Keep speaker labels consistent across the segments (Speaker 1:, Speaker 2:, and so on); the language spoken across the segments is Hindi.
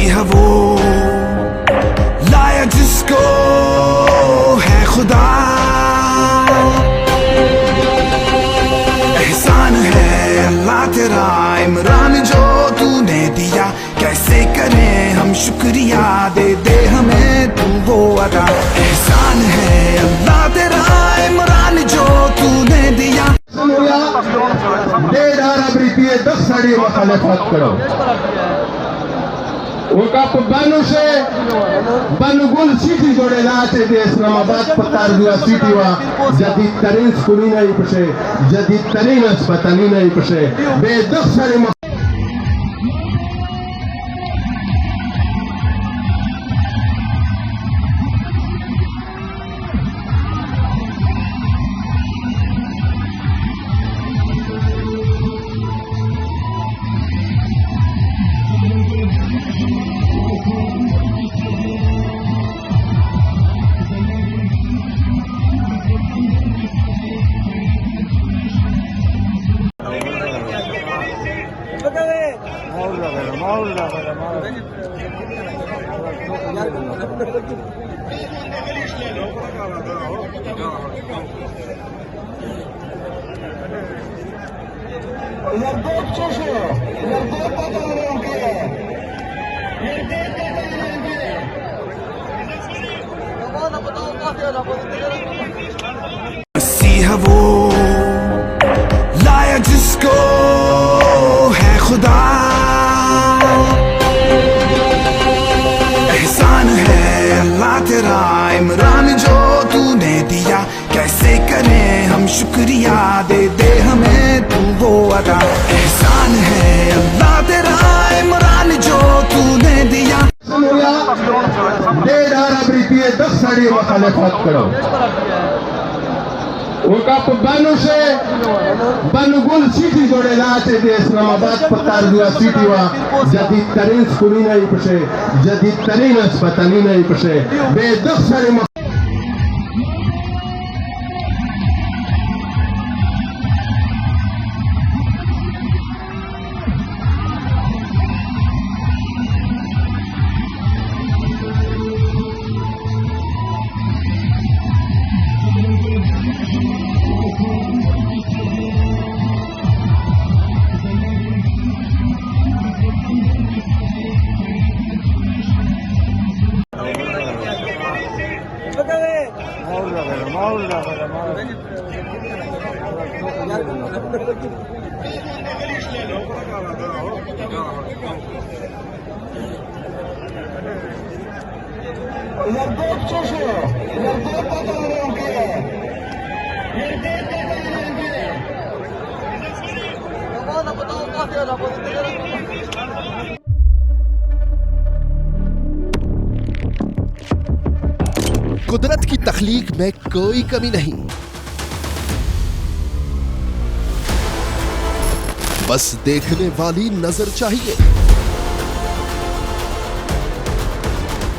Speaker 1: मसीहा वो लाया जिसको है खुदा, एहसान है अल्लाह तेरा इमरान जो तूने दिया, कैसे करें हम शुक्रिया, दे दे हमें तू वो अदा। एहसान है अल्लाह तेरा इमरान जो तूने दिया।
Speaker 2: दक्षिणी मुखालफत करो बानुगुल सिटी जोड़े लाते दे इस्लामाबाद पतार दुआ सिटी वा जदीद तरीन स्कूली नहीं पशे, जदीद तरीन अस्पताली नहीं पशे बे दक्षिणी
Speaker 1: मसीहा वो लाया जिसको है खुदा, एहसान है अल्लाह तेरा इमरान जो तूने दिया, कैसे करें हम शुक्रिया, दे दे हमें तू वो अदा। एहसान है अल्लाह तेरा इमरान जो तूने दिया। दक्षिणी मुखालफत करो बानुगुल सिटी जोड़े लाते दे इस्लामाबाद पतार दुआ सिटी वा जदीद तरीन स्कूली नहीं पशे, जदीद तरीन अस्पताली नहीं पशे बे दक्षिणी
Speaker 3: कुदरत की तख्लीक में कोई कमी नहीं, बस देखने वाली नजर चाहिए।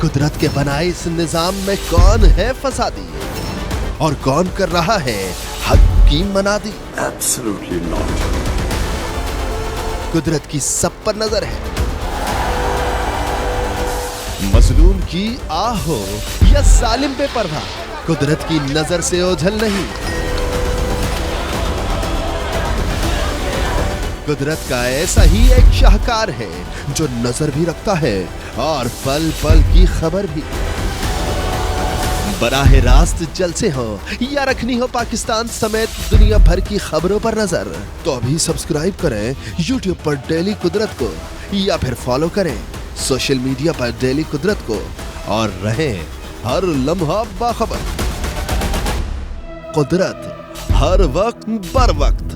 Speaker 3: कुदरत के बनाए इस निजाम में कौन है फसादी और कौन कर रहा है हक की मनादी?
Speaker 4: Absolutely not.
Speaker 3: कुदरत की सब पर नजर है, मजलूम की आह हो या जालिम पे परवाह, कुदरत की नजर से ओझल नहीं। कुदरत का ऐसा ही एक शाहकार है जो नजर भी रखता है और पल पल की खबर भी। बराह रास्त जलसे हो या रखनी हो पाकिस्तान समेत दुनिया भर की खबरों पर नजर, तो अभी सब्सक्राइब करें YouTube पर डेली कुदरत को या फिर फॉलो करें सोशल मीडिया पर डेली कुदरत को और रहें हर लम्हा बाखबर। कुदरत हर वक्त बर वक्त।